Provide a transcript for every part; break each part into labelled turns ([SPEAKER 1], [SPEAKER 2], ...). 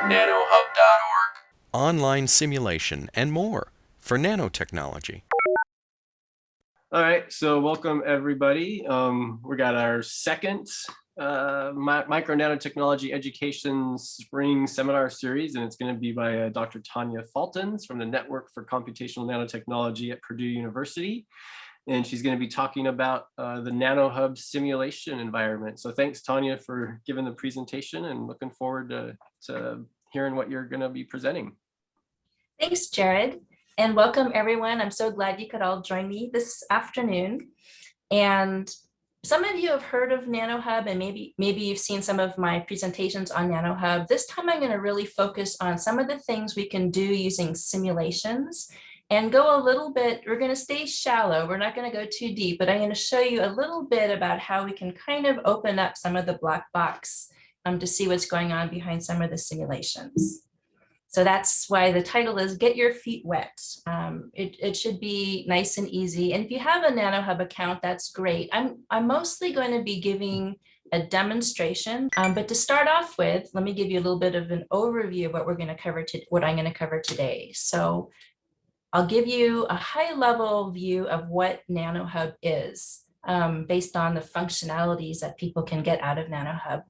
[SPEAKER 1] nanoHUB.org.
[SPEAKER 2] Online simulation, and more for nanotechnology.
[SPEAKER 3] All right, so welcome everybody. We got our second micro nanotechnology education spring seminar series, and it's going to be by Dr. Tanya Faltens from the Network for Computational Nanotechnology at Purdue University. And she's going to be talking about the nanoHUB simulation environment. So thanks, Tanya, for giving the presentation, and looking forward to hearing what you're going to be presenting.
[SPEAKER 4] Thanks, Jared, and welcome everyone. I'm so glad you could all join me this afternoon. And some of you have heard of nanoHUB, and maybe you've seen some of my presentations on nanoHUB. This time I'm going to really focus on some of the things we can do using simulations and go a little bit, we're going to stay shallow, we're not going to go too deep, but I'm going to show you a little bit about how we can kind of open up some of the black box to see what's going on behind some of the simulations. So that's why the title is Get Your Feet Wet. It should be nice and easy. And if you have a nanoHUB account, that's great. I'm mostly going to be giving a demonstration, but to start off with, let me give you a little bit of an overview of what we're going to cover, what I'm going to cover today. So I'll give you a high level view of what nanoHUB is based on the functionalities that people can get out of nanoHUB.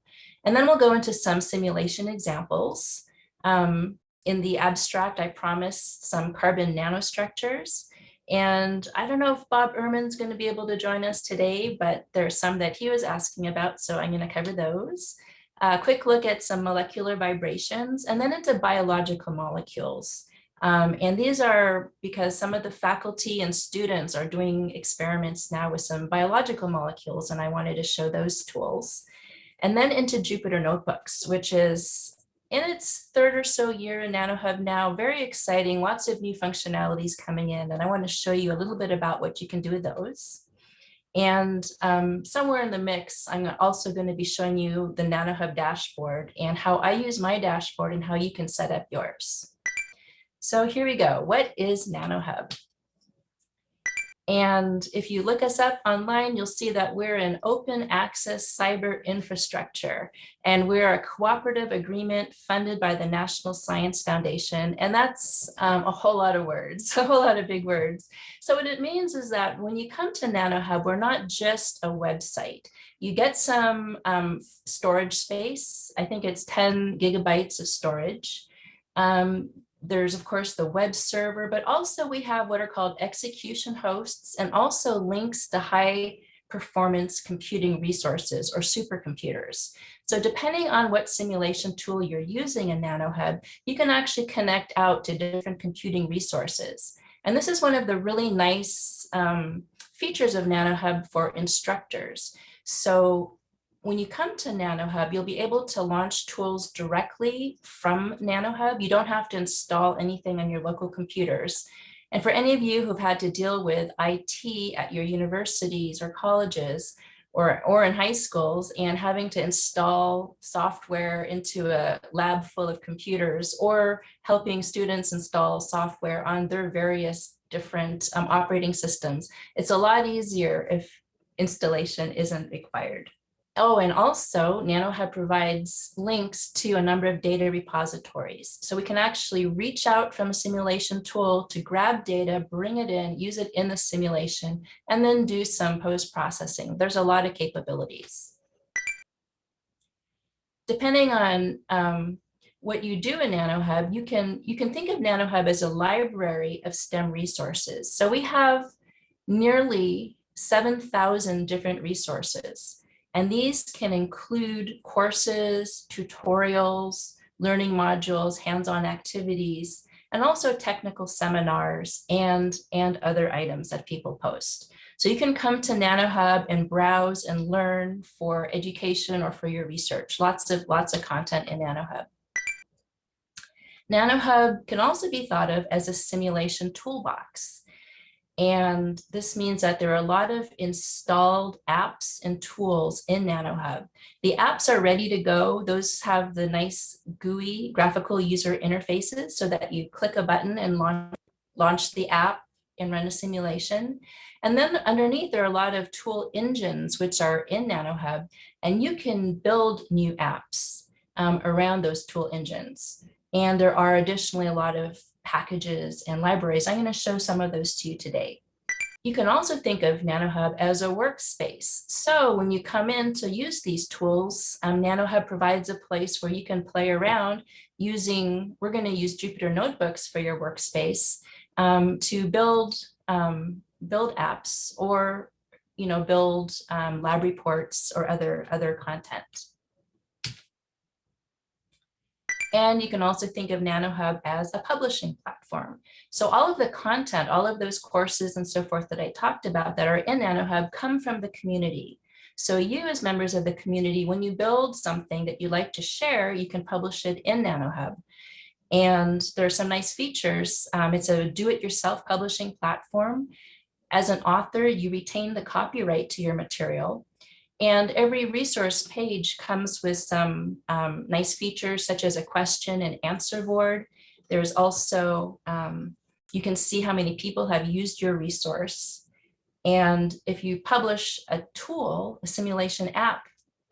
[SPEAKER 4] And then we'll go into some simulation examples. In the abstract, I promised some carbon nanostructures. And I don't know if Bob Ehrman's going to be able to join us today, but there's some that he was asking about, so I'm going to cover those. A quick look at some molecular vibrations, and then into biological molecules. And these are because some of the faculty and students are doing experiments now with some biological molecules, and I wanted to show those tools. And then into Jupyter Notebooks, which is in its third or so year in nanoHUB now, very exciting, lots of new functionalities coming in. And I want to show you a little bit about what you can do with those. And somewhere in the mix, I'm also going to be showing you the nanoHUB dashboard and how I use my dashboard and how you can set up yours. So here we go. What is nanoHUB? And if you look us up online, you'll see that we're an open access cyber infrastructure, and we're a cooperative agreement funded by the National Science Foundation. And that's a whole lot of words, a whole lot of big words. So what it means is that when you come to nanoHUB, we're not just a website. You get some storage space. I think it's 10 gigabytes of storage. There's, of course, the web server, but also we have what are called execution hosts and also links to high performance computing resources or supercomputers. So depending on what simulation tool you're using in nanoHUB, you can actually connect out to different computing resources. And this is one of the really nice features of nanoHUB for instructors. So when you come to nanoHUB, you'll be able to launch tools directly from nanoHUB. You don't have to install anything on your local computers. And for any of you who've had to deal with IT at your universities or colleges or in high schools and having to install software into a lab full of computers or helping students install software on their various different operating systems, it's a lot easier if installation isn't required. Oh, and also nanoHUB provides links to a number of data repositories. So we can actually reach out from a simulation tool to grab data, bring it in, use it in the simulation, and then do some post-processing. There's a lot of capabilities. Depending on what you do in nanoHUB, you can think of nanoHUB as a library of STEM resources. So we have nearly 7,000 different resources. And these can include courses, tutorials, learning modules, hands-on activities, and also technical seminars and other items that people post. So you can come to nanoHUB and browse and learn for education or for your research. Lots of content in nanoHUB. nanoHUB can also be thought of as a simulation toolbox. And this means that there are a lot of installed apps and tools in nanoHUB. The apps are ready to go. Those have the nice GUI, graphical user interfaces, so that you click a button and launch the app and run a simulation. And then underneath, there are a lot of tool engines which are in nanoHUB, and you can build new apps. around those tool engines. And there are additionally a lot of packages and libraries. I'm going to show some of those to you today. You can also think of nanoHUB as a workspace. So when you come in to use these tools, nanoHUB provides a place where you can play around using, we're going to use Jupyter notebooks for your workspace to build apps or build lab reports or other content. And you can also think of nanoHUB as a publishing platform. So all of the content, all of those courses and so forth that I talked about that are in nanoHUB come from the community. So you as members of the community, when you build something that you like to share, you can publish it in nanoHUB. And there are some nice features. It's a do-it-yourself publishing platform. As an author, you retain the copyright to your material. And every resource page comes with some nice features such as a question and answer board. There's also, you can see how many people have used your resource. And if you publish a tool, a simulation app,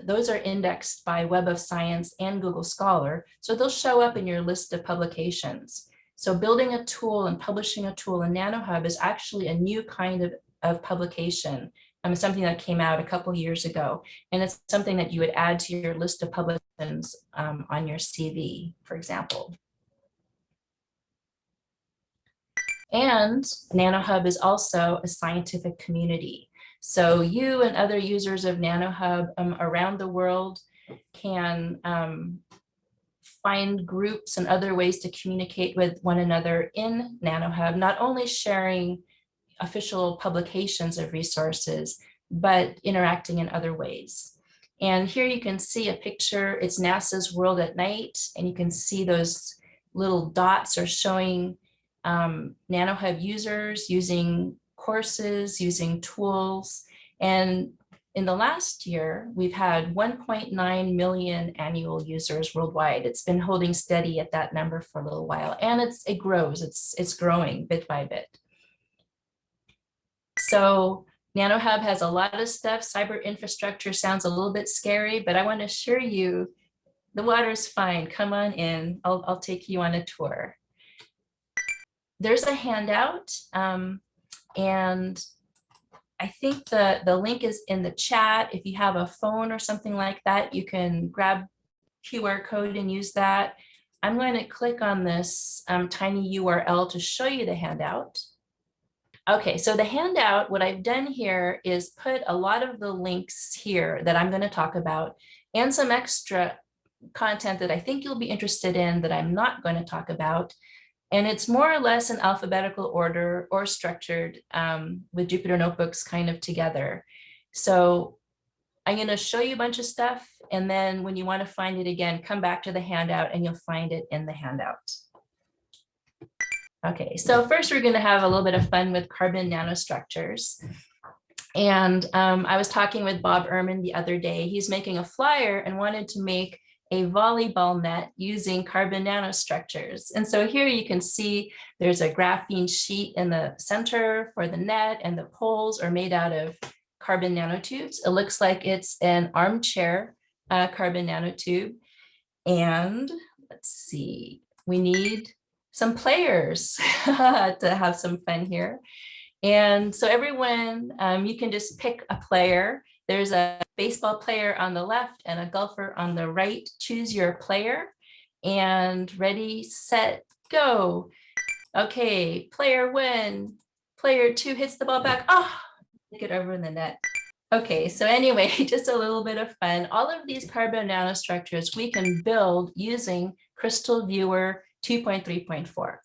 [SPEAKER 4] those are indexed by Web of Science and Google Scholar. So they'll show up in your list of publications. So building a tool and publishing a tool in nanoHUB is actually a new kind of publication. Something that came out a couple years ago, and it's something that you would add to your list of publications on your CV, for example. And nanoHUB is also a scientific community. So you and other users of nanoHUB around the world can find groups and other ways to communicate with one another in nanoHUB, not only sharing official publications of resources, but interacting in other ways. And here you can see a picture. It's NASA's World at Night, and you can see those little dots are showing nanoHUB users using courses, using tools. And in the last year, we've had 1.9 million annual users worldwide. It's been holding steady at that number for a little while, and it grows. It's growing bit by bit. So nanoHUB has a lot of stuff. Cyber infrastructure sounds a little bit scary, but I want to assure you the water's fine. Come on in. I'll take you on a tour. There's a handout, and I think the link is in the chat. If you have a phone or something like that, you can grab QR code and use that. I'm going to click on this tiny URL to show you the handout. Okay, so the handout, what I've done here is put a lot of the links here that I'm going to talk about and some extra content that I think you'll be interested in that I'm not going to talk about. And it's more or less in alphabetical order or structured with Jupyter notebooks kind of together. So I'm going to show you a bunch of stuff. And then when you want to find it again, come back to the handout and you'll find it in the handout. Okay, so first we're going to have a little bit of fun with carbon nanostructures. And I was talking with Bob Ehrman the other day. He's making a flyer and wanted to make a volleyball net using carbon nanostructures. And so here you can see there's a graphene sheet in the center for the net, and the poles are made out of carbon nanotubes. It looks like it's an armchair carbon nanotube. And let's see, we need some players to have some fun here. And so everyone, you can just pick a player. There's a baseball player on the left and a golfer on the right. Choose your player and ready, set, go. Okay, player one, player two hits the ball back. Oh, get over in the net. Okay, so anyway, just a little bit of fun. All of these carbon nanostructures we can build using Crystal Viewer 2.3.4.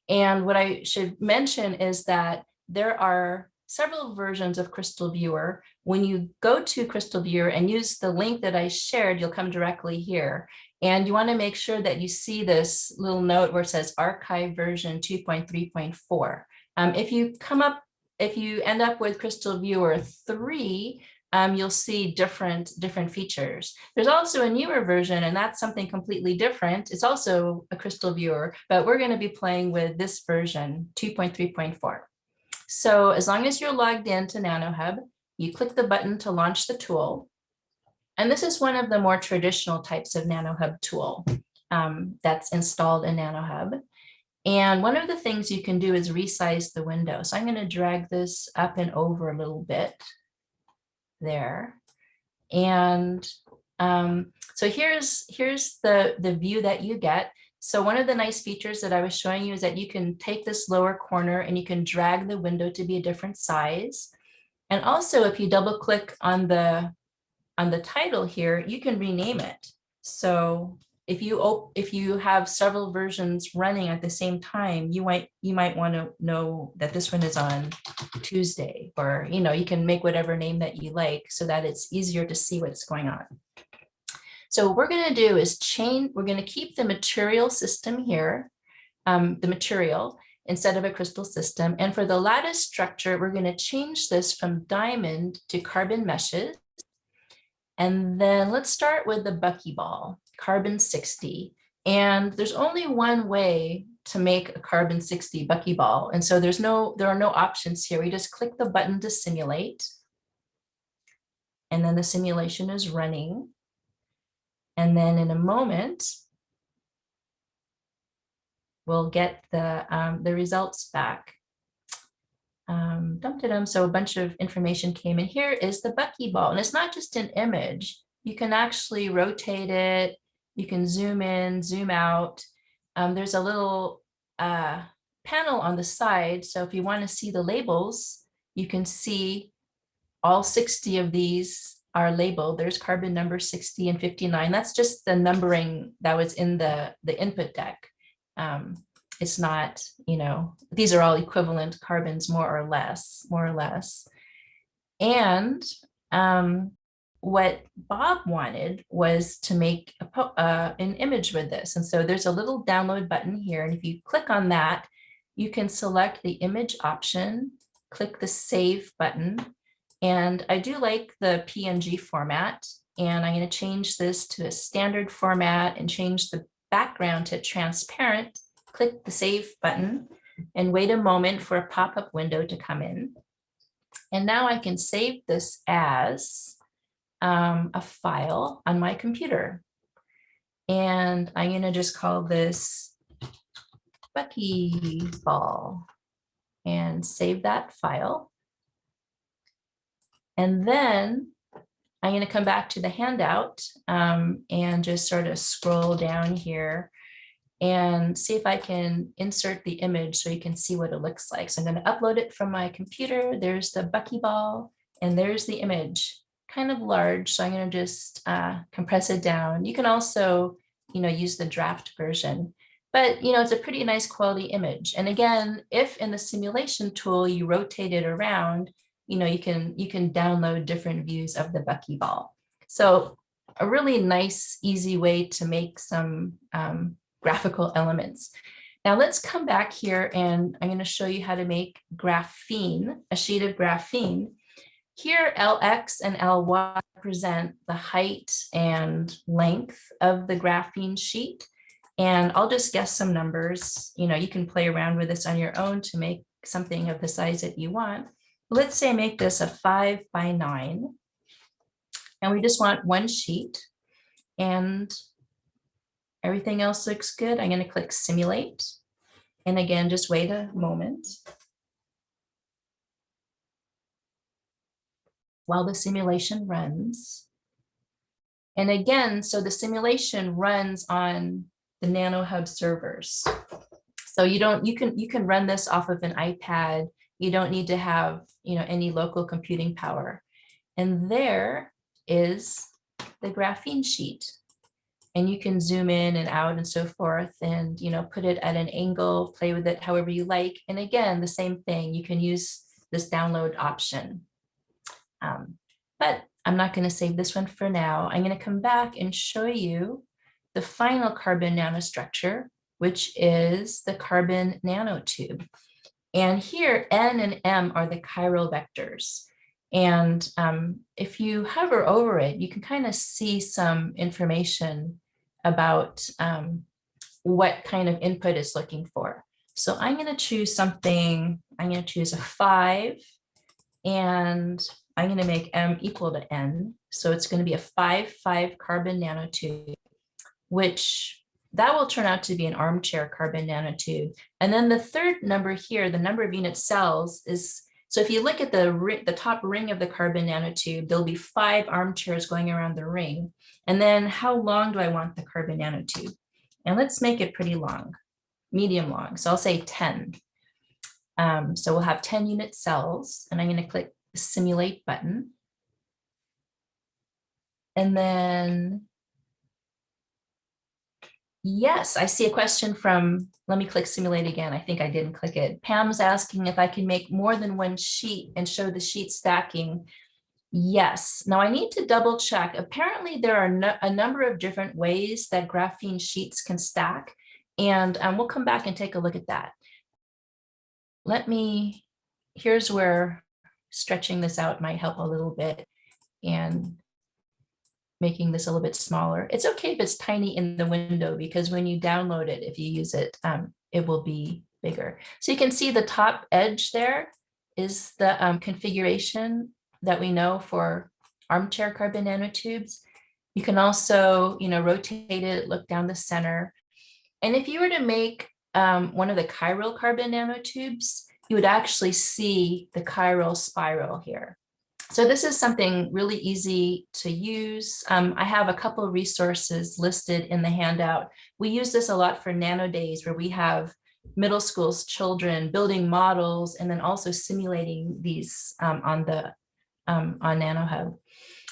[SPEAKER 4] And what I should mention is that there are several versions of Crystal Viewer. When you go to Crystal Viewer and use the link that I shared, you'll come directly here. And you want to make sure that you see this little note where it says archive version 2.3.4. If you end up with Crystal Viewer 3, you'll see different features. There's also a newer version, and that's something completely different. It's also a Crystal Viewer, but we're going to be playing with this version 2.3.4. So as long as you're logged into nanoHUB, you click the button to launch the tool. And this is one of the more traditional types of nanoHUB tool that's installed in nanoHUB. And one of the things you can do is resize the window. So I'm going to drag this up and over a little bit there. And so here's the view that you get. So one of the nice features that I was showing you is that you can take this lower corner and you can drag the window to be a different size. And also, if you double click on the title here, you can rename it. So if you have several versions running at the same time, you might want to know that this one is on Tuesday, or you can make whatever name that you like so that it's easier to see what's going on. So what we're going to do is we're going to keep the material system here, the material, instead of a crystal system. And for the lattice structure, we're going to change this from diamond to carbon meshes. And then let's start with the buckyball, carbon 60. And there's only one way to make a carbon 60 buckyball. And so there are no options here. We just click the button to simulate. And then the simulation is running. And then in a moment, we'll get the results back. So a bunch of information came in. Here is the buckyball, and it's not just an image. You can actually rotate it. You can zoom in, zoom out. There's a little panel on the side. So if you want to see the labels, you can see all 60 of these are labeled. There's carbon number 60 and 59. That's just the numbering that was in the input deck. It's not, these are all equivalent carbons, more or less. And what Bob wanted was to make an image with this. And so there's a little download button here. And if you click on that, you can select the image option, click the save button. And I do like the PNG format. And I'm going to change this to a standard format and change the background to transparent. Click the save button and wait a moment for a pop-up window to come in. And now I can save this as a file on my computer. And I'm going to just call this buckyball and save that file. And then I'm going to come back to the handout and just sort of scroll down here and see if I can insert the image so you can see what it looks like. So I'm going to upload it from my computer. There's the buckyball and there's the image, kind of large. So I'm going to just compress it down. You can also, use the draft version, but it's a pretty nice quality image. And again, if in the simulation tool you rotate it around, you can download different views of the buckyball. So a really nice, easy way to make some graphical elements. Now let's come back here and I'm going to show you how to make graphene, a sheet of graphene. Here, LX and LY represent the height and length of the graphene sheet. And I'll just guess some numbers. You can play around with this on your own to make something of the size that you want. Let's say make this a 5 by 9. And we just want one sheet. And everything else looks good. I'm going to click simulate. And again, just wait a moment while the simulation runs. And again, so the simulation runs on the nanoHUB servers. So you can run this off of an iPad. You don't need to have any local computing power. And there is the graphene sheet. And you can zoom in and out and so forth and, put it at an angle, play with it however you like. And again, the same thing, you can use this download option. But I'm not going to save this one for now. I'm going to come back and show you the final carbon nanostructure, which is the carbon nanotube. And here, N and M are the chiral vectors. And if you hover over it, you can kind of see some information about what kind of input it's looking for. So I'm going to choose something, I'm going to choose a 5, and I'm going to make M equal to N. So it's going to be a 5,5 carbon nanotube, which that will turn out to be an armchair carbon nanotube. And then the third number here, the number of unit cells is, so if you look at the top ring of the carbon nanotube, there'll be 5 armchairs going around the ring. And then how long do I want the carbon nanotube? And let's make it pretty long, medium long. So I'll say 10. So we'll have 10 unit cells, and I'm going to click the simulate button. And then, yes, I see a question from, let me click simulate again. I think I didn't click it. Pam's asking if I can make more than one sheet and show the sheet stacking. Yes. Now I need to double check. Apparently there are a number of different ways that graphene sheets can stack, and we'll come back and take a look at that. Here's where stretching this out might help a little bit and making this a little bit smaller. It's okay if it's tiny in the window, because when you download it, if you use it, it will be bigger. So you can see the top edge there is the configuration that we know for armchair carbon nanotubes. You can also, rotate it, look down the center. And if you were to make one of the chiral carbon nanotubes, you would actually see the chiral spiral here. So this is something really easy to use. I have a couple of resources listed in the handout. We use this a lot for nano days, where we have middle school's children building models and then also simulating these on nanoHUB.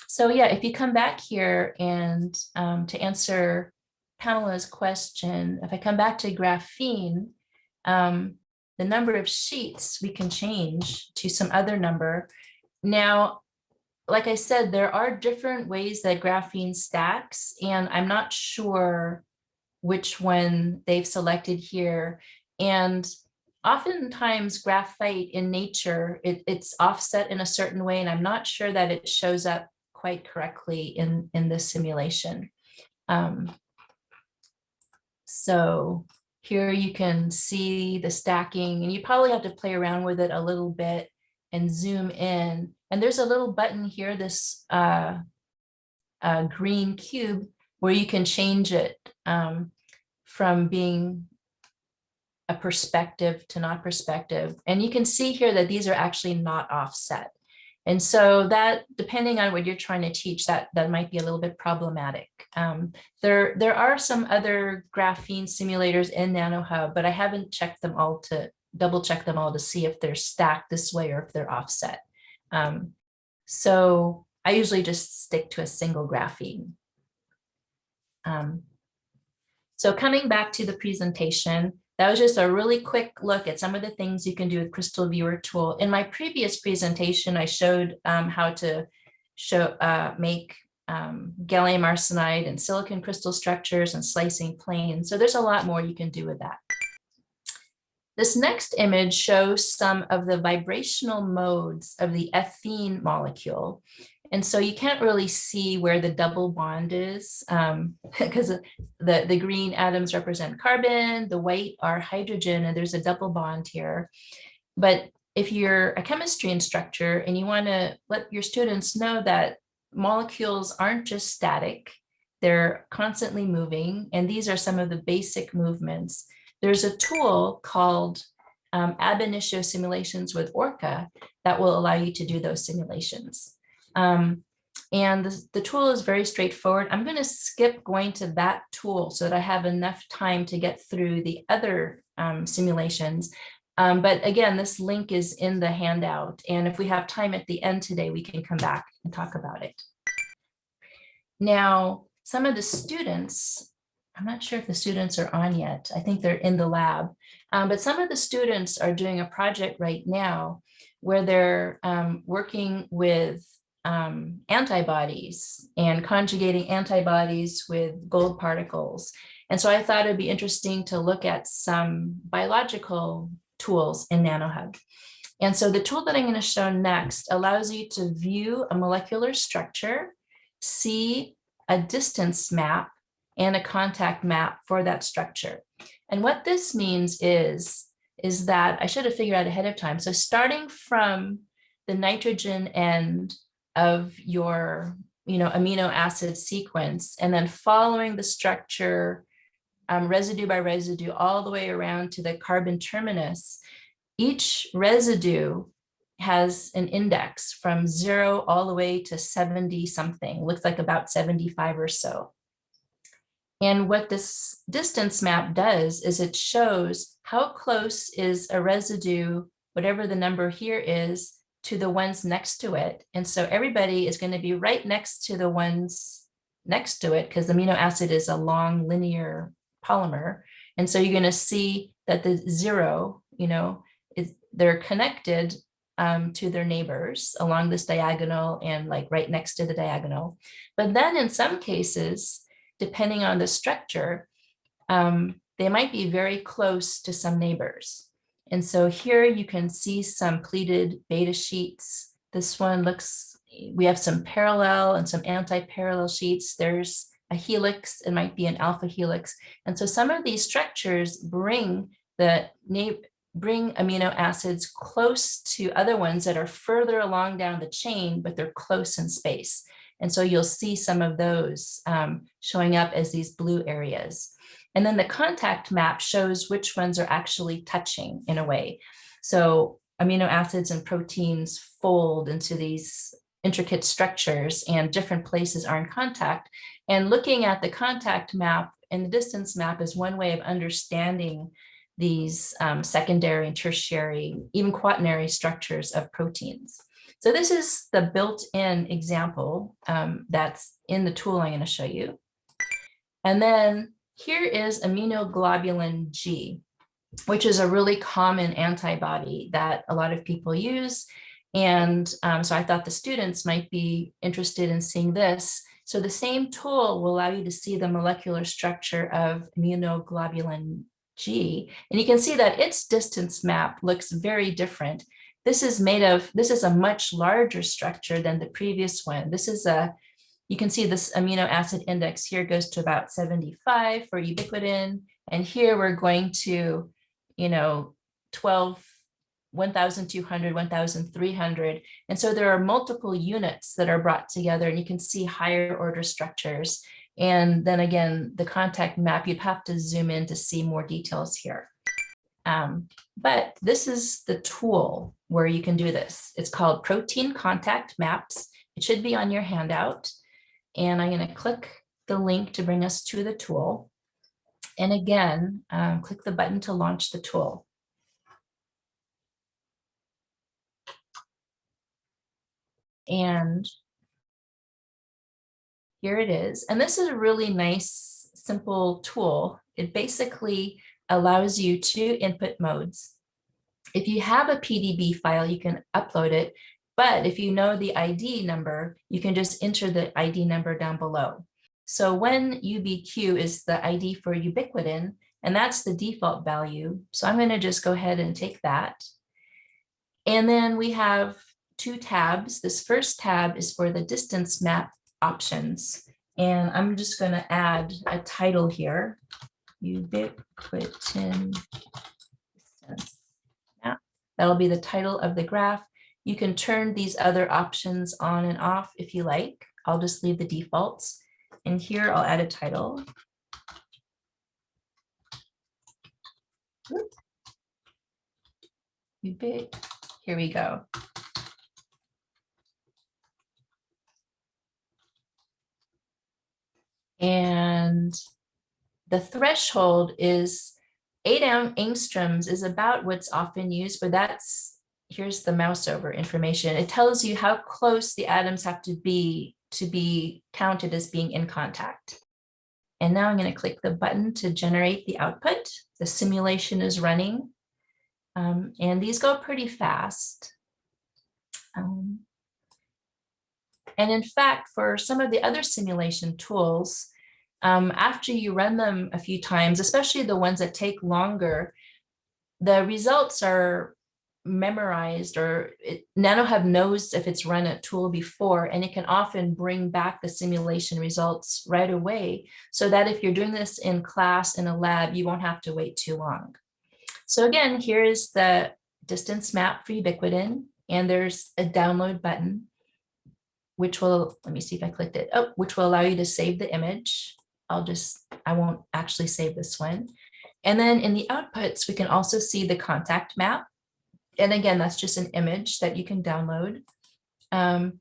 [SPEAKER 4] So yeah, if you come back here and to answer Pamela's question, if I come back to graphene, the number of sheets we can change to some other number. Now, like I said, there are different ways that graphene stacks, and I'm not sure which one they've selected here. And oftentimes graphite in nature, it's offset in a certain way, and I'm not sure that it shows up quite correctly in this simulation. So here you can see the stacking, and you probably have to play around with it a little bit and zoom in. And there's a little button here, this green cube, where you can change it from being a perspective to not perspective. And you can see here that these are actually not offset. And so that, depending on what you're trying to teach, that might be a little bit problematic. There are some other graphene simulators in nanoHUB, but I haven't checked them all to double check them all to see if they're stacked this way or if they're offset. So I usually just stick to a single graphene. So coming back to the presentation, that was just a really quick look at some of the things you can do with Crystal Viewer tool. In my previous presentation, I showed how to make gallium arsenide and silicon crystal structures and slicing planes. So there's a lot more you can do with that. This next image shows some of the vibrational modes of the ethene molecule. And so you can't really see where the double bond is because the green atoms represent carbon, the white are hydrogen, and there's a double bond here. But if you're a chemistry instructor and you want to let your students know that molecules aren't just static, they're constantly moving, and these are some of the basic movements. There's a tool called ab initio simulations with ORCA that will allow you to do those simulations. And the tool is very straightforward. I'm going to skip going to that tool so that I have enough time to get through the other simulations. But again, this link is in the handout. And if we have time at the end today, we can come back and talk about it. Now, some of the students, I'm not sure if the students are on yet. I think they're in the lab. But some of the students are doing a project right now where they're working with antibodies and conjugating antibodies with gold particles. And so I thought it'd be interesting to look at some biological tools in nanoHUB. And so the tool that I'm going to show next allows you to view a molecular structure, see a distance map, and a contact map for that structure. And what this means is that I should have figured out ahead of time. So starting from the nitrogen end of your amino acid sequence, and then following the structure residue by residue all the way around to the carbon terminus, each residue has an index from 0 all the way to 70 something, looks like about 75 or so. And what this distance map does is it shows how close is a residue, whatever the number here is, to the ones next to it. And so everybody is going to be right next to the ones next to it, because the amino acid is a long linear polymer. And so you're going to see that the 0, they're connected to their neighbors along this diagonal and like right next to the diagonal. But then in some cases, depending on the structure, they might be very close to some neighbors. And so here you can see some pleated beta sheets. This one looks, we have some parallel and some anti-parallel sheets. There's a helix, it might be an alpha helix. And so some of these structures bring amino acids close to other ones that are further along down the chain, but they're close in space. And so you'll see some of those showing up as these blue areas. And then the contact map shows which ones are actually touching in a way. So amino acids and proteins fold into these intricate structures and different places are in contact. And looking at the contact map and the distance map is one way of understanding these secondary and tertiary, even quaternary structures of proteins. So this is the built-in example that's in the tool I'm going to show you. And then here is Immunoglobulin G, which is a really common antibody that a lot of people use. And so I thought the students might be interested in seeing this. So the same tool will allow you to see the molecular structure of Immunoglobulin G. And you can see that its distance map looks very different. This is a much larger structure than the previous one. You can see this amino acid index here goes to about 75 for ubiquitin. And here we're going to, 1,200, 1,300. And so there are multiple units that are brought together, and you can see higher order structures. And then again, the contact map, you'd have to zoom in to see more details here. But this is the tool where you can do this. It's called Protein Contact Maps. It should be on your handout. And I'm going to click the link to bring us to the tool. And again, click the button to launch the tool. And here it is. And this is a really nice, simple tool. It basically allows you two input modes. If you have a PDB file, you can upload it. But if you know the ID number, you can just enter the ID number down below. So when UBQ is the ID for ubiquitin, and that's the default value. So I'm going to just go ahead and take that. And then we have two tabs. This first tab is for the distance map options. And I'm just going to add a title here, ubiquitin distance map. That'll be the title of the graph. You can turn these other options on and off if you like. I'll just leave the defaults. And here I'll add a title. Here we go. And the threshold is 8 angstroms is about what's often used, but here's the mouse over information. It tells you how close the atoms have to be counted as being in contact. And now I'm going to click the button to generate the output. The simulation is running. And these go pretty fast. And in fact, for some of the other simulation tools, after you run them a few times, especially the ones that take longer, the results are memorized, or nanoHUB knows if it's run a tool before, and it can often bring back the simulation results right away, so that if you're doing this in class in a lab, you won't have to wait too long. So again, here is the distance map for ubiquitin, and there's a download button. which will, let me see if I clicked it. Oh, which will allow you to save the image. I won't actually save this one. And then in the outputs, we can also see the contact map. And again, that's just an image that you can download. The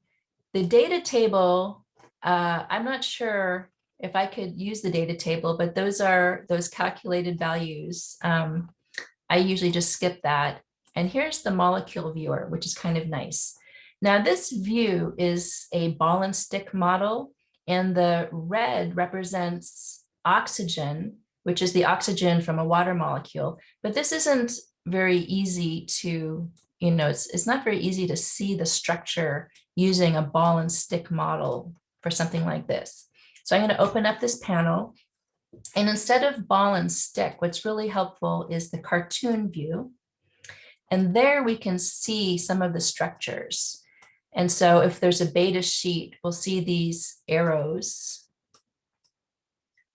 [SPEAKER 4] data table, I'm not sure if I could use the data table, but those are those calculated values. I usually just skip that. And here's the molecule viewer, which is kind of nice. Now this view is a ball and stick model, and the red represents oxygen, which is the oxygen from a water molecule. But this isn't very easy to, it's not very easy to see the structure using a ball and stick model for something like this. So I'm going to open up this panel, and instead of ball and stick, what's really helpful is the cartoon view. And there we can see some of the structures. And so if there's a beta sheet, we'll see these arrows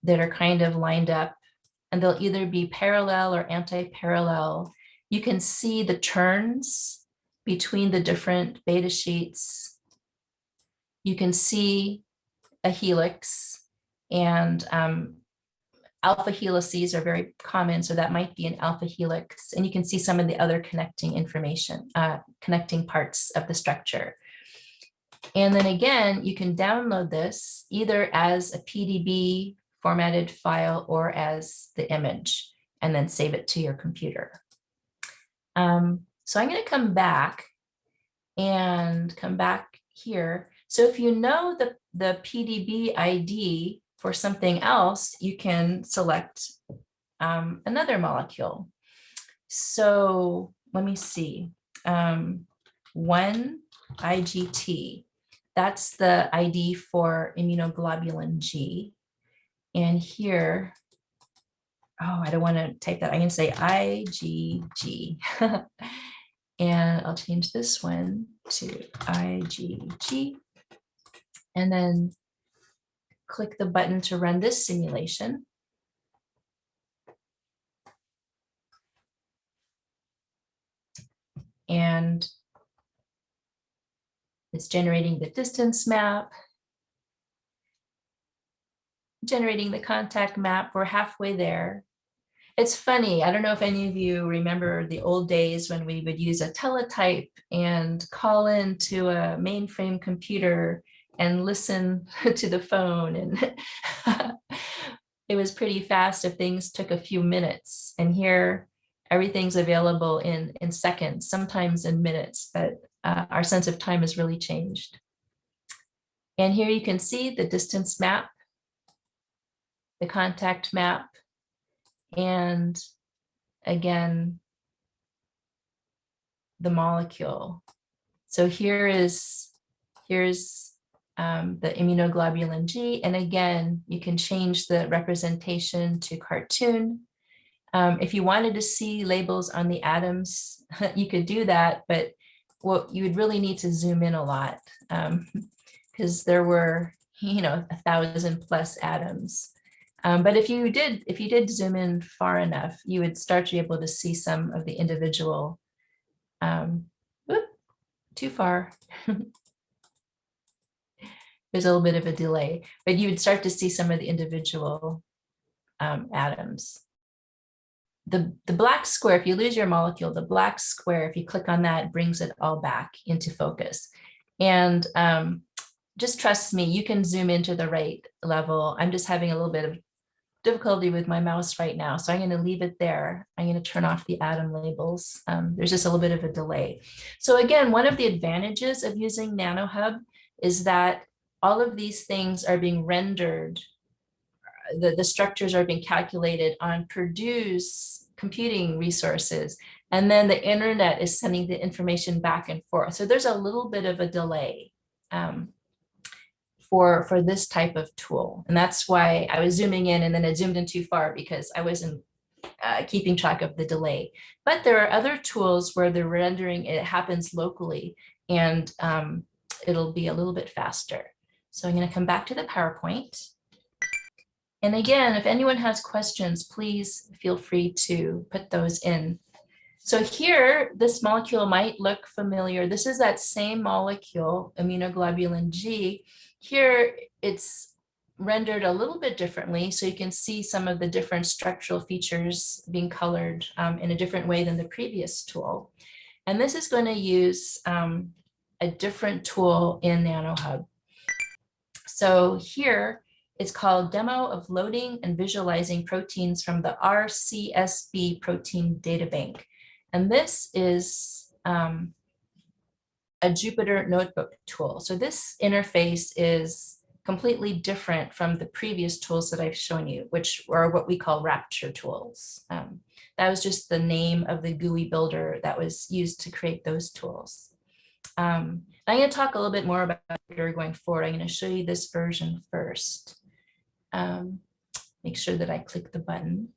[SPEAKER 4] that are kind of lined up, and they'll either be parallel or anti-parallel. You can see the turns between the different beta sheets. You can see a helix, and alpha helices are very common, so that might be an alpha helix. And you can see some of the other connecting information, connecting parts of the structure. And then again, you can download this either as a PDB formatted file or as the image, and then save it to your computer. So I'm going to come back here. So if you know the PDB ID for something else, you can select another molecule. So let me see, 1IGT, that's the ID for immunoglobulin G. And here, oh, I don't want to type that. I'm going to say IgG. And I'll change this one to IgG. And then click the button to run this simulation. And it's generating the distance map, generating the contact map. We're halfway there. It's funny, I don't know if any of you remember the old days when we would use a teletype and call into a mainframe computer and listen to the phone. And it was pretty fast if things took a few minutes. And here, everything's available in seconds, sometimes in minutes, but our sense of time has really changed. And here you can see the distance map, the contact map, and again, the molecule. So here's the immunoglobulin G. And again, you can change the representation to cartoon. If you wanted to see labels on the atoms, you could do that, but you would really need to zoom in a lot because there were, 1,000+ atoms. But if you did zoom in far enough, you would start to be able to see some of the individual, too far. There's a little bit of a delay, but you would start to see some of the individual atoms. The black square, if you lose your molecule, the black square, if you click on that, brings it all back into focus. And just trust me, you can zoom into the right level. I'm just having a little bit of difficulty with my mouse right now, so I'm going to leave it there. I'm going to turn off the atom labels. There's just a little bit of a delay. So again, one of the advantages of using nanoHUB is that all of these things are being rendered, the structures are being calculated on Purdue's computing resources, and then the internet is sending the information back and forth. So there's a little bit of a delay for this type of tool. And that's why I was zooming in and then it zoomed in too far because I wasn't keeping track of the delay. But there are other tools where the rendering, it happens locally, and it'll be a little bit faster. So I'm going to come back to the PowerPoint. And again, if anyone has questions, please feel free to put those in So here, this molecule might look familiar. This is that same molecule, immunoglobulin G. Here, it's rendered a little bit differently. So you can see some of the different structural features being colored in a different way than the previous tool. And this is going to use a different tool in nanoHUB. So here, it's called Demo of Loading and Visualizing Proteins from the RCSB Protein Data Bank. And this is a Jupyter notebook tool. So this interface is completely different from the previous tools that I've shown you, which are what we call Rapture tools. That was just the name of the GUI builder that was used to create those tools. I'm going to talk a little bit more about Jupyter going forward. I'm going to show you this version first. Make sure that I click the button.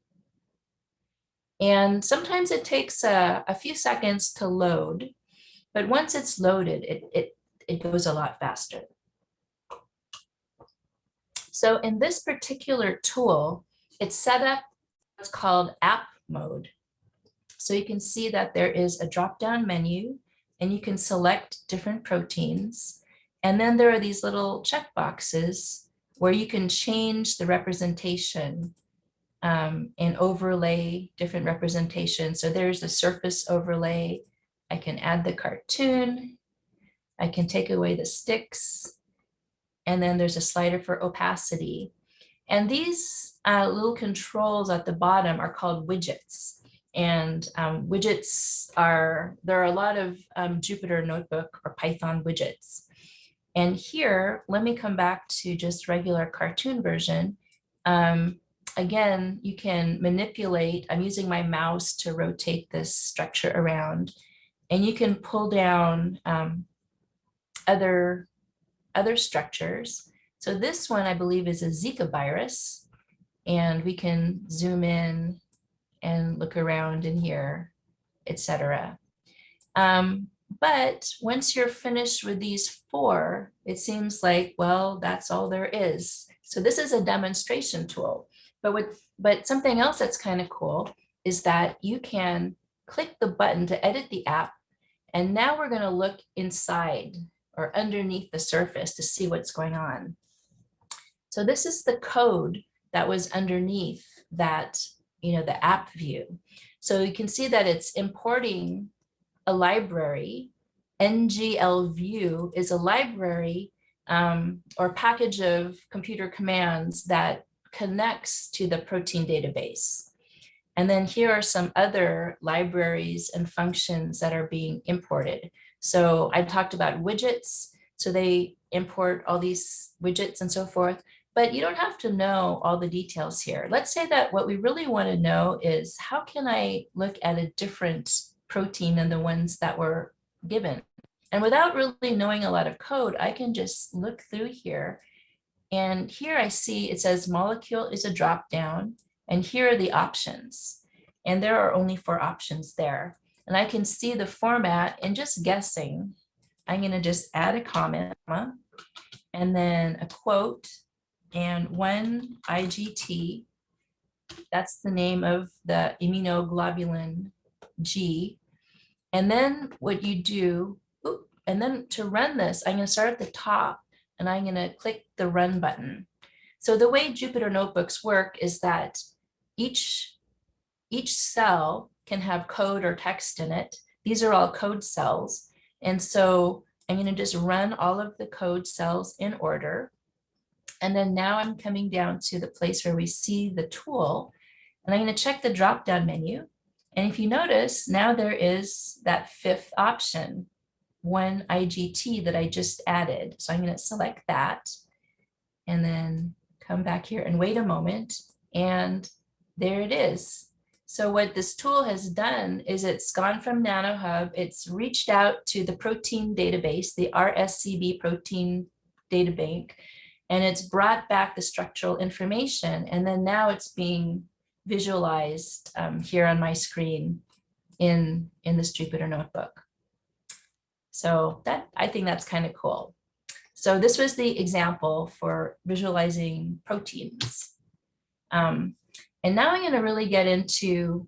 [SPEAKER 4] And sometimes it takes a few seconds to load, but once it's loaded, it goes a lot faster. So in this particular tool, it's set up what's called app mode. So you can see that there is a drop-down menu and you can select different proteins. And then there are these little checkboxes where you can change the representation and overlay different representations. So there's the surface overlay. I can add the cartoon. I can take away the sticks. And then there's a slider for opacity. And these little controls at the bottom are called widgets. And widgets there are a lot of Jupyter Notebook or Python widgets. And here, let me come back to just regular cartoon version. Again, you can manipulate, I'm using my mouse to rotate this structure around, and you can pull down other structures. So this one, I believe, is a Zika virus, and we can zoom in and look around in here, etc. But once you're finished with these 4, it seems like, well, that's all there is. So this is a demonstration tool. But something else that's kind of cool is that you can click the button to edit the app. And now we're going to look inside or underneath the surface to see what's going on. So this is the code that was underneath that, the app view. So you can see that it's importing a library. NGLView is a library or package of computer commands that connects to the protein database. And then here are some other libraries and functions that are being imported. So I talked about widgets. So they import all these widgets and so forth, but you don't have to know all the details here. Let's say that what we really want to know is how can I look at a different protein than the ones that were given? And without really knowing a lot of code, I can just look through here. And here I see it says molecule is a drop down, and here are the options. And there are only 4 options there. And I can see the format, and just guessing, I'm going to just add a comma and then a quote and 1 IGT. That's the name of the immunoglobulin G. And then what you do, and then to run this, I'm going to start at the top and I'm going to click the run button. So the way Jupyter Notebooks work is that each cell can have code or text in it. These are all code cells. And so I'm going to just run all of the code cells in order. And then now I'm coming down to the place where we see the tool, and I'm going to check the drop-down menu. And if you notice, now there is that 5th option, 1 IGT that I just added. So I'm going to select that and then come back here and wait a moment. And there it is. So what this tool has done is it's gone from nanoHUB, it's reached out to the protein database, the RCSB protein data bank, and it's brought back the structural information. And then now it's being visualized here on my screen in this Jupyter Notebook. So I think that's kind of cool. So this was the example for visualizing proteins. And now I'm going to really get into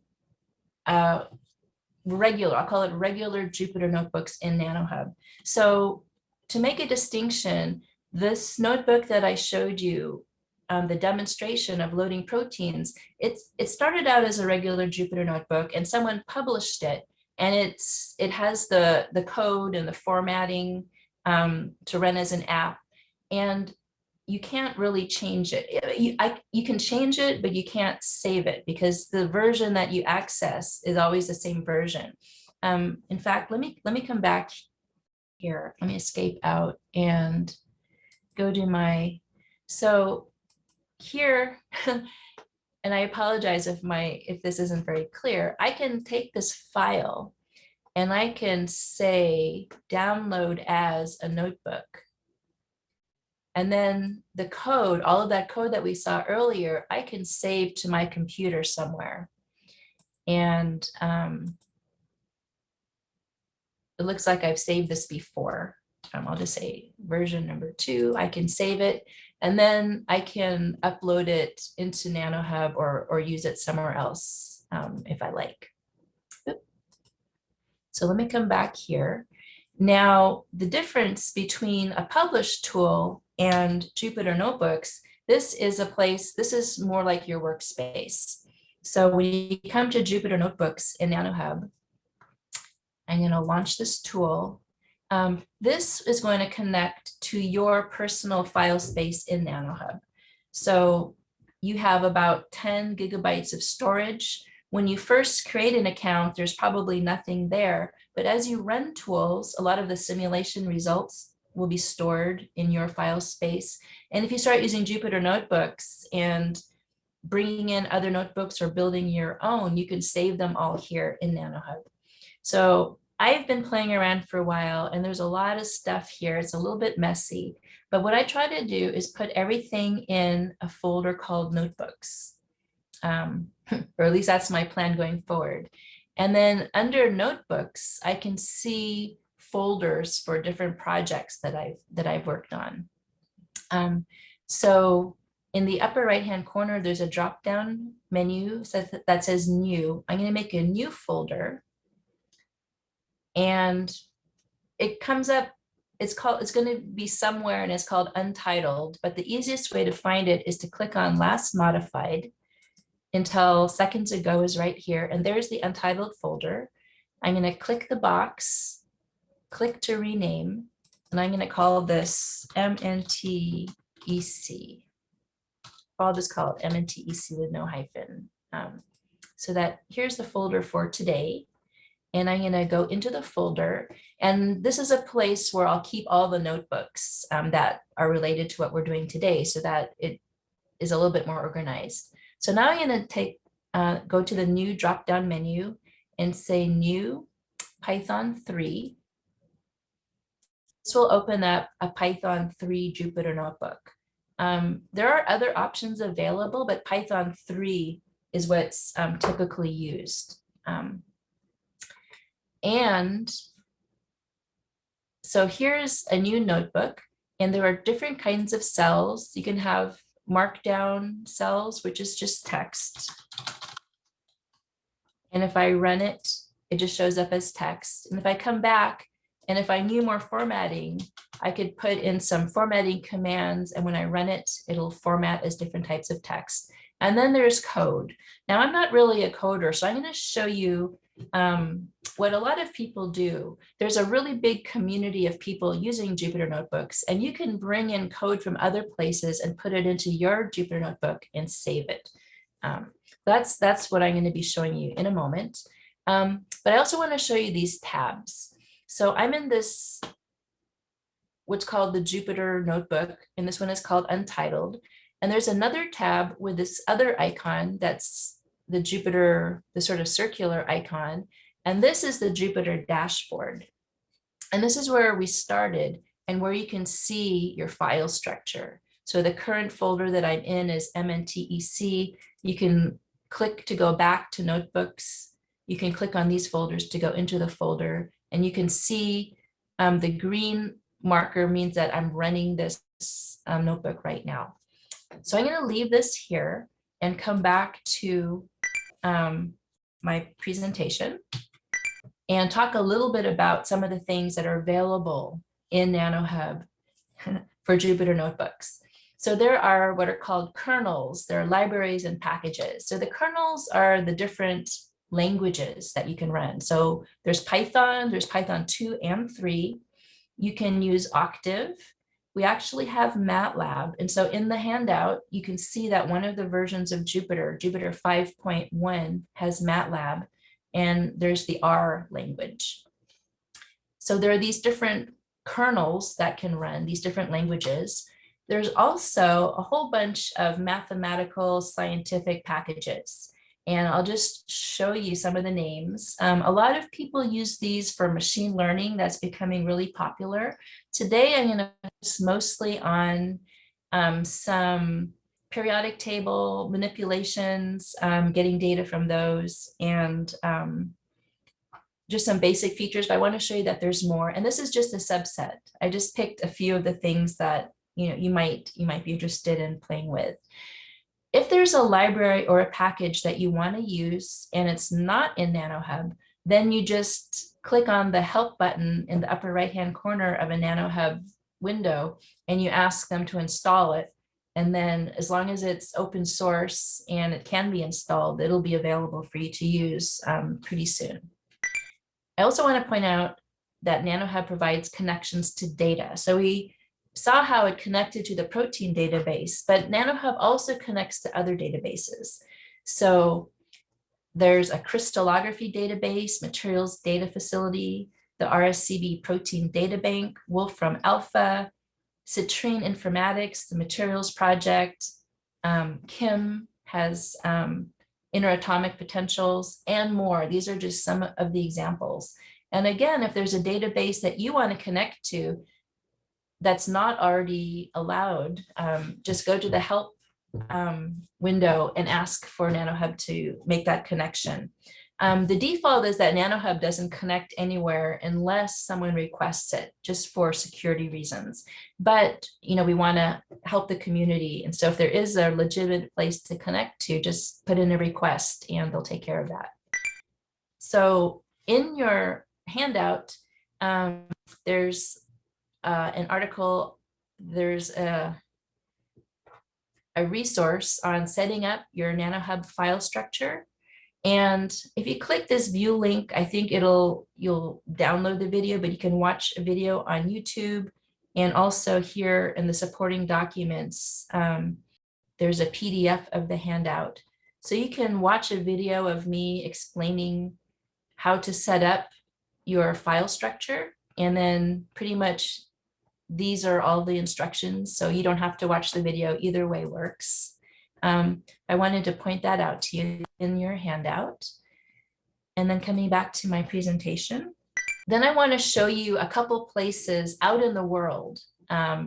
[SPEAKER 4] regular, I'll call it regular Jupyter notebooks in nanoHUB. So to make a distinction, this notebook that I showed you, the demonstration of loading proteins, it started out as a regular Jupyter notebook and someone published it, and it has the code and the formatting to run as an app, and you can't really change it. You can change it, but you can't save it because the version that you access is always the same version. In fact, let me come back here. Let me escape out and go to my, so here, and I apologize if this isn't very clear, I can take this file and I can say download as a notebook. And then the code, all of that code that we saw earlier, I can save to my computer somewhere. And it looks like I've saved this before. I'll just say version number 2, I can save it. And then I can upload it into nanoHUB or use it somewhere else if I like. So let me come back here. Now, the difference between a published tool and Jupyter Notebooks, this is a place, this is more like your workspace. So when you come to Jupyter Notebooks in nanoHUB, I'm going to launch this tool. This is going to connect to your personal file space in nanoHUB. So you have about 10 gigabytes of storage. When you first create an account, there's probably nothing there, but as you run tools, a lot of the simulation results will be stored in your file space. And if you start using Jupyter Notebooks and bringing in other notebooks or building your own, you can save them all here in nanoHUB. So I've been playing around for a while and there's a lot of stuff here. It's a little bit messy, but what I try to do is put everything in a folder called notebooks. Or at least that's my plan going forward. And then under notebooks, I can see folders for different projects that I've worked on. So in the upper right-hand corner, there's a drop-down menu that says new. I'm going to make a new folder. And it comes up, it's going to be somewhere and it's called untitled, but the easiest way to find it is to click on last modified. Until seconds ago is right here, and there's the untitled folder. I'm going to click the box, click to rename, and I'm going to call this MNTEC. I'll just call it MNTEC with no hyphen. So that here's the folder for today. And I'm going to go into the folder, and this is a place where I'll keep all the notebooks that are related to what we're doing today so that it is a little bit more organized. So now I'm going to go to the new drop-down menu and say new Python 3. This will open up a Python 3 Jupyter notebook. There are other options available, but Python 3 is what's typically used. And so here's a new notebook, and there are different kinds of cells. You can have markdown cells, which is just text. And if I run it, it just shows up as text. And if I come back, and if I knew more formatting, I could put in some formatting commands, and when I run it, it'll format as different types of text. And then there's code. Now, I'm not really a coder, so I'm going to show you what a lot of people do. There's a really big community of people using Jupyter notebooks, and you can bring in code from other places and put it into your Jupyter notebook and save it. That's what I'm going to be showing you in a moment. But I also want to show you these tabs. So I'm in this, what's called the Jupyter notebook, and this one is called Untitled. And there's another tab with this other icon that's the Jupyter, the sort of circular icon. And this is the Jupyter dashboard. And this is where we started and where you can see your file structure. So the current folder that I'm in is MNTEC. You can click to go back to notebooks. You can click on these folders to go into the folder, and you can see the green marker means that I'm running this notebook right now. So I'm going to leave this here and come back to my presentation. and talk a little bit about some of the things that are available in nanoHUB for Jupyter notebooks. So there are what are called kernels. There are libraries and packages. So the kernels are the different languages that you can run. So there's Python 2 and 3. You can use Octave. We actually have MATLAB. And so in the handout, you can see that one of the versions of Jupyter 5.1 has MATLAB, and there's the R language. So there are these different kernels that can run these different languages. There's also a whole bunch of mathematical scientific packages. And I'll just show you some of the names. A lot of people use these for machine learning. That's becoming really popular. Today, I'm going to focus mostly on some periodic table manipulations, getting data from those, and just some basic features. But I want to show you that there's more. And this is just a subset. I just picked a few of the things that you might be interested in playing with. If there's a library or a package that you want to use and it's not in nanoHUB, then you just click on the help button in the upper right-hand corner of a nanoHUB window and you ask them to install it. And then as long as it's open source and it can be installed, it'll be available for you to use pretty soon. I also want to point out that nanoHUB provides connections to data. So we saw how it connected to the protein database, but nanoHUB also connects to other databases. So there's a crystallography database, materials data facility, the RCSB protein data bank, Wolfram Alpha, Citrine Informatics, the materials project, Kim has interatomic potentials, and more. These are just some of the examples. And again, if there's a database that you want to connect to that's not already allowed, just go to the help window and ask for nanoHUB to make that connection. The default is that nanoHUB doesn't connect anywhere unless someone requests it, just for security reasons. But we want to help the community, and so if there is a legitimate place to connect to, just put in a request and they'll take care of that. So in your handout, there's an article, there's a resource on setting up your nanoHUB file structure. And if you click this view link, I think you'll download the video, but you can watch a video on YouTube. And also here in the supporting documents, there's a PDF of the handout. So you can watch a video of me explaining how to set up your file structure. And then pretty much these are all the instructions. So you don't have to watch the video, either way works. I wanted to point that out to you in your handout. And then coming back to my presentation, then I want to show you a couple places out in the world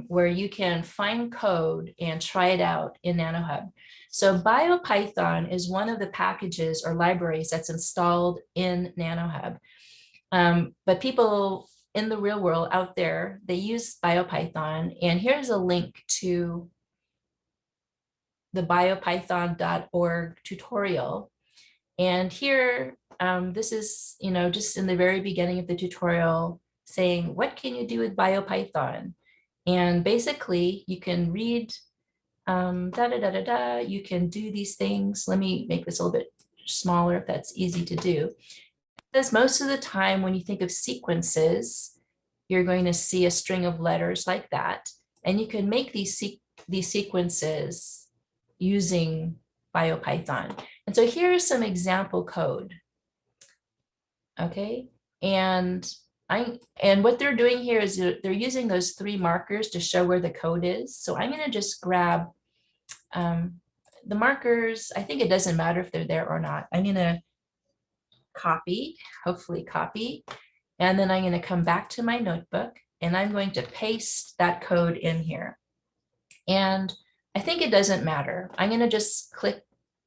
[SPEAKER 4] where you can find code and try it out in nanoHUB. So biopython is one of the packages or libraries that's installed in nanoHUB. But people in the real world out there, they use biopython. And here's a link to the biopython.org tutorial. And here, this is, just in the very beginning of the tutorial saying, what can you do with biopython? And basically you can read, you can do these things. Let me make this a little bit smaller if that's easy to do. Because most of the time when you think of sequences, you're going to see a string of letters like that. And you can make these sequences using biopython. And so here's some example code. Okay, and what they're doing here is they're using those 3 markers to show where the code is. So I'm going to just grab the markers. I think it doesn't matter if they're there or not. I'm going to hopefully copy, and then I'm going to come back to my notebook and I'm going to paste that code in here. And I think it doesn't matter. I'm going to just click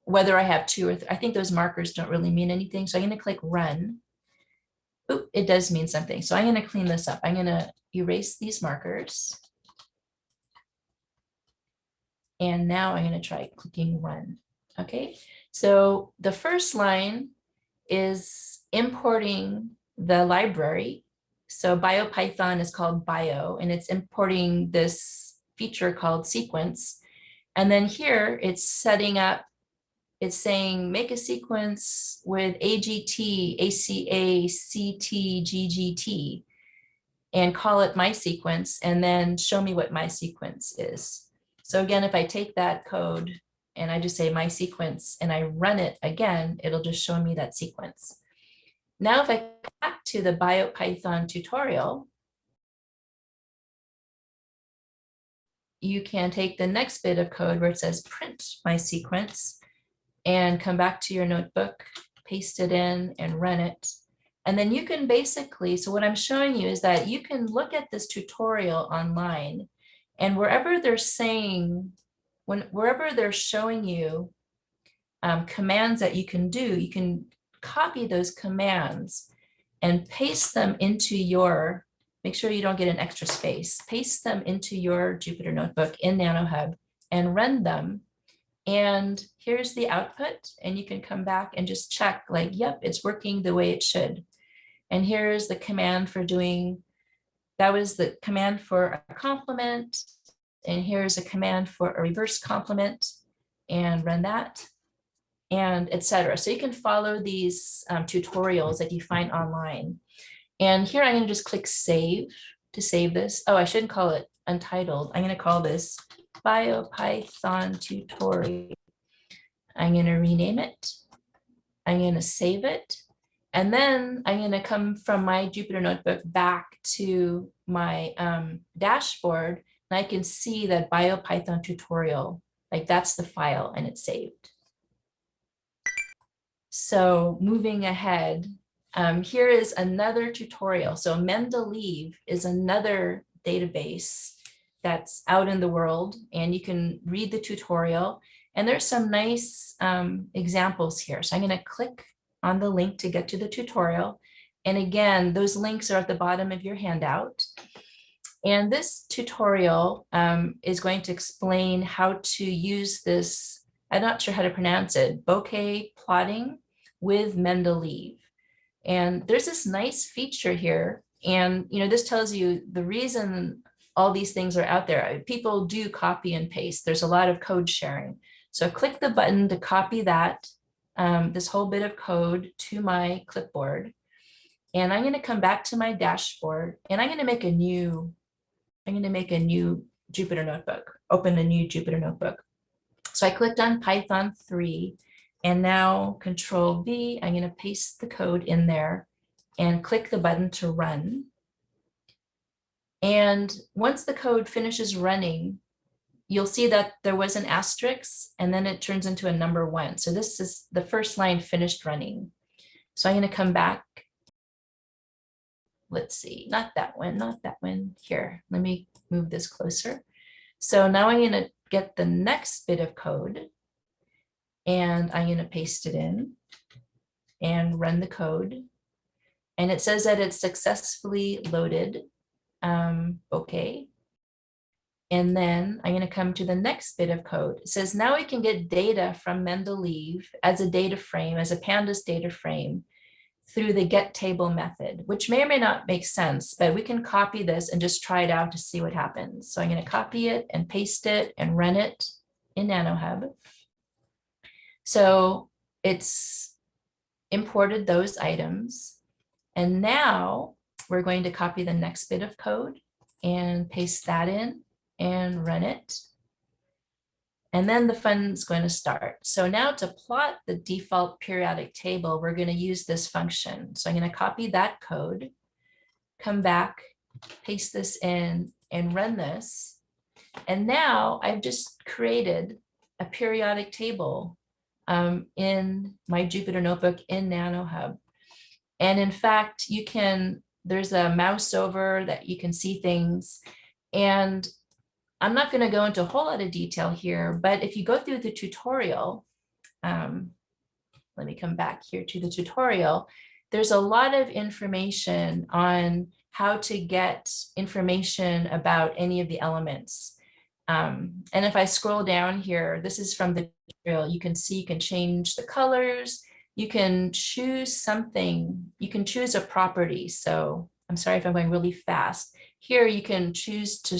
[SPEAKER 4] whether I have 2 or 3. I think those markers don't really mean anything. So I'm going to click run. Oop, it does mean something. So I'm going to clean this up. I'm going to erase these markers. And now I'm going to try clicking run. Okay, so the first line is importing the library. So biopython is called bio, and it's importing this feature called sequence. And then here it's setting up, it's saying make a sequence with AGT, ACA, CT, GGT, and call it my sequence, and then show me what my sequence is. So again, if I take that code and I just say my sequence and I run it again, it'll just show me that sequence. Now, if I go back to the biopython tutorial, you can take the next bit of code where it says print my sequence and come back to your notebook, paste it in and run it. And then you can basically, so what I'm showing you is that you can look at this tutorial online, and wherever they're saying, wherever they're showing you commands that you can do, you can copy those commands and paste them into your, make sure you don't get an extra space, paste them into your Jupyter notebook in nanoHUB and run them. And here's the output, and you can come back and just check like, yep, it's working the way it should. And here's the command for doing, that was the command for a complement. And here's a command for a reverse complement, and run that, and etc. So you can follow these tutorials that you find online. And here I'm going to just click save to save this. Oh, I shouldn't call it untitled. I'm going to call this biopython tutorial. I'm going to rename it. I'm going to save it. And then I'm going to come from my Jupyter notebook back to my dashboard, and I can see that biopython tutorial, like that's the file and it's saved. So moving ahead, here is another tutorial. So Mendeleev is another database that's out in the world, and you can read the tutorial. And there's some nice examples here. So I'm going to click on the link to get to the tutorial. And again, those links are at the bottom of your handout. And this tutorial is going to explain how to use this, I'm not sure how to pronounce it, bokeh plotting with Mendeleev. And there's this nice feature here. And this tells you the reason all these things are out there. People do copy and paste. There's a lot of code sharing. So click the button to copy that, this whole bit of code to my clipboard. And I'm going to come back to my dashboard, and I'm going to make a new Jupyter notebook, open a new Jupyter notebook. So I clicked on Python 3, and now Control V, I'm going to paste the code in there and click the button to run. And once the code finishes running, you'll see that there was an asterisk, and then it turns into a number 1. So this is the first line finished running. So I'm going to come back. Let's see, not that one, here. Let me move this closer. So now I'm going to get the next bit of code, and I'm going to paste it in and run the code. And it says that it's successfully loaded. Okay. And then I'm going to come to the next bit of code. It says now we can get data from Mendeleev as a data frame, as a pandas data frame, through the get table method, which may or may not make sense, but we can copy this and just try it out to see what happens. So I'm going to copy it and paste it and run it in nanoHUB. So it's imported those items. And now we're going to copy the next bit of code and paste that in and run it. And then the fun's going to start. So now to plot the default periodic table, we're going to use this function. So I'm going to copy that code, come back, paste this in and run this. And now I've just created a periodic table in my Jupyter notebook in nanoHUB. And in fact, there's a mouse over that you can see things. And I'm not going to go into a whole lot of detail here, but if you go through the tutorial, let me come back here to the tutorial, there's a lot of information on how to get information about any of the elements. And if I scroll down here, this is from the tutorial, you can see you can change the colors, you can choose something, you can choose a property. So I'm sorry if I'm going really fast. Here you can choose to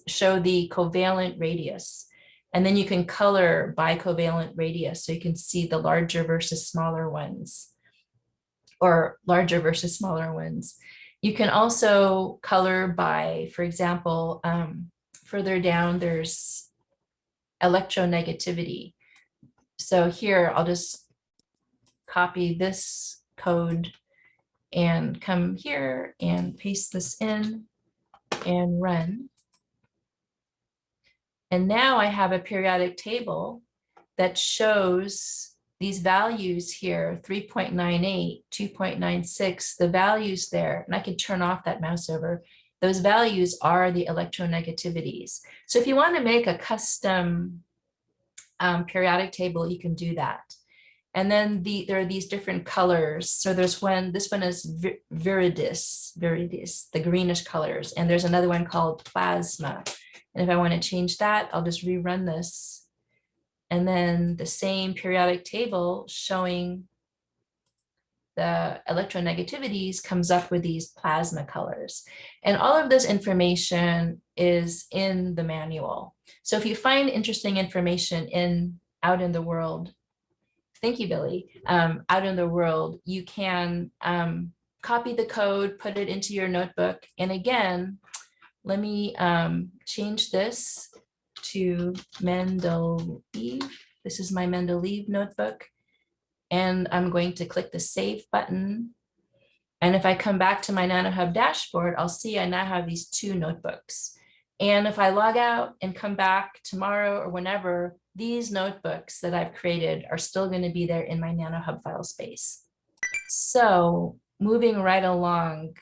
[SPEAKER 4] show the covalent radius, and then you can color by covalent radius. So you can see the larger versus smaller ones, or larger versus smaller ones. You can also color by, for example, further down, there's electronegativity. So here, I'll just copy this code and come here and paste this in and run. And now I have a periodic table that shows these values here, 3.98, 2.96, the values there, and I can turn off that mouse over. Those values are the electronegativities. So if you want to make a custom periodic table, you can do that. And then there are these different colors. So there's one, this one is viridis, the greenish colors. And there's another one called plasma. And if I want to change that, I'll just rerun this. And then the same periodic table showing the electronegativities comes up with these plasma colors. And all of this information is in the manual. So if you find interesting information out in the world, thank you, Billy, out in the world, you can copy the code, put it into your notebook. And again, let me change this to Mendeleev. This is my Mendeleev notebook. And I'm going to click the save button. And if I come back to my nanoHUB dashboard, I'll see I now have these two notebooks. And if I log out and come back tomorrow or whenever, these notebooks that I've created are still going to be there in my nanoHUB file space. So moving right along,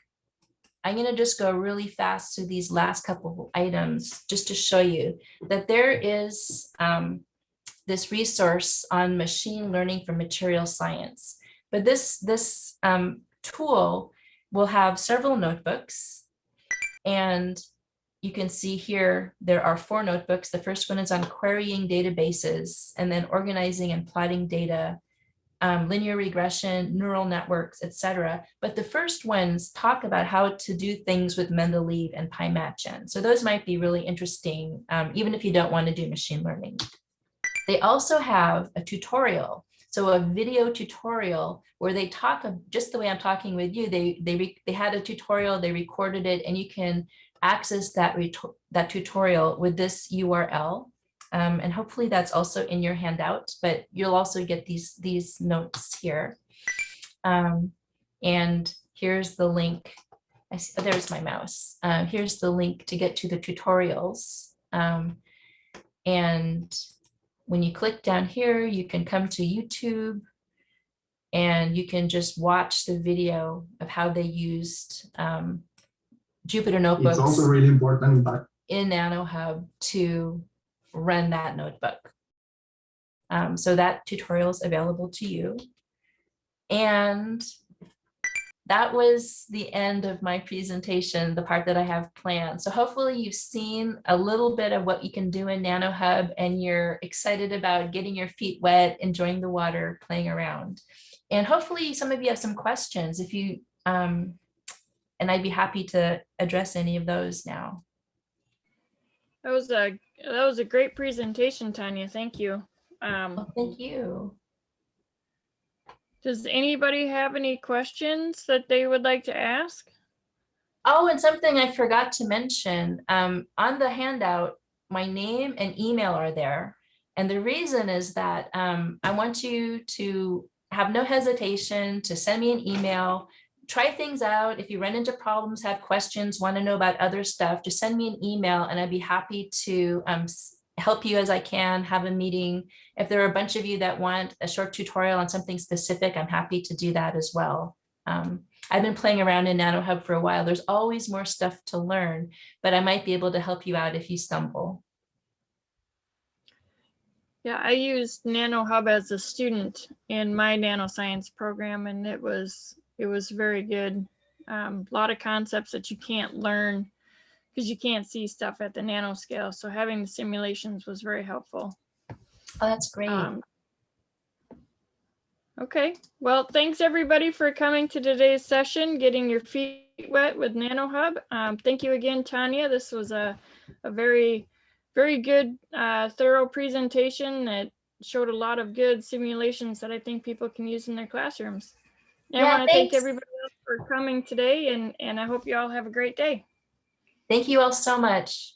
[SPEAKER 4] I'm going to just go really fast through these last couple of items just to show you that there is this resource on machine learning for material science. But this tool will have several notebooks, and you can see here there are 4 notebooks. The first one is on querying databases, and then organizing and plotting data, linear regression, neural networks, etc. But the first ones talk about how to do things with Mendeleev and PyMatGen. So those might be really interesting, even if you don't want to do machine learning. They also have a tutorial, so a video tutorial where they talk just the way I'm talking with you. They had a tutorial, they recorded it, and you can access that tutorial with this URL. And hopefully that's also in your handout, but you'll also get these notes here. And here's the link. There's my mouse. Here's the link to get to the tutorials. And when you click down here, you can come to YouTube and you can just watch the video of how they used Jupyter notebooks.
[SPEAKER 1] It's also really important
[SPEAKER 4] in nanoHUB to run that notebook. So that tutorial is available to you. And that was the end of my presentation, the part that I have planned. So hopefully you've seen a little bit of what you can do in nanoHUB, and you're excited about getting your feet wet, enjoying the water, playing around. And hopefully some of you have some questions, if you, and I'd be happy to address any of those now.
[SPEAKER 5] That was a great presentation, Tanya. Thank you.
[SPEAKER 4] Well, thank you.
[SPEAKER 5] Does anybody have any questions that they would like to ask?
[SPEAKER 4] Oh, and something I forgot to mention, on the handout, my name and email are there. And the reason is that I want you to have no hesitation to send me an email, try things out. If you run into problems, have questions, want to know about other stuff, just send me an email and I'd be happy to help you as I can, have a meeting. If there are a bunch of you that want a short tutorial on something specific, I'm happy to do that as well. I've been playing around in nanoHUB for a while. There's always more stuff to learn, but I might be able to help you out if you stumble.
[SPEAKER 5] Yeah, I used nanoHUB as a student in my nanoscience program, and it was very good. A lot of concepts that you can't learn because you can't see stuff at the nanoscale. So having the simulations was very helpful.
[SPEAKER 4] Oh, that's great.
[SPEAKER 5] Okay, well, thanks everybody for coming to today's session, getting your feet wet with nanoHUB. Thank you again, Tanya. This was a very, very good, thorough presentation that showed a lot of good simulations that I think people can use in their classrooms. And
[SPEAKER 4] Yeah,
[SPEAKER 5] I want to thank
[SPEAKER 4] thanks.
[SPEAKER 5] everybody else for coming today, and I hope you all have a great day.
[SPEAKER 4] Thank you all so much.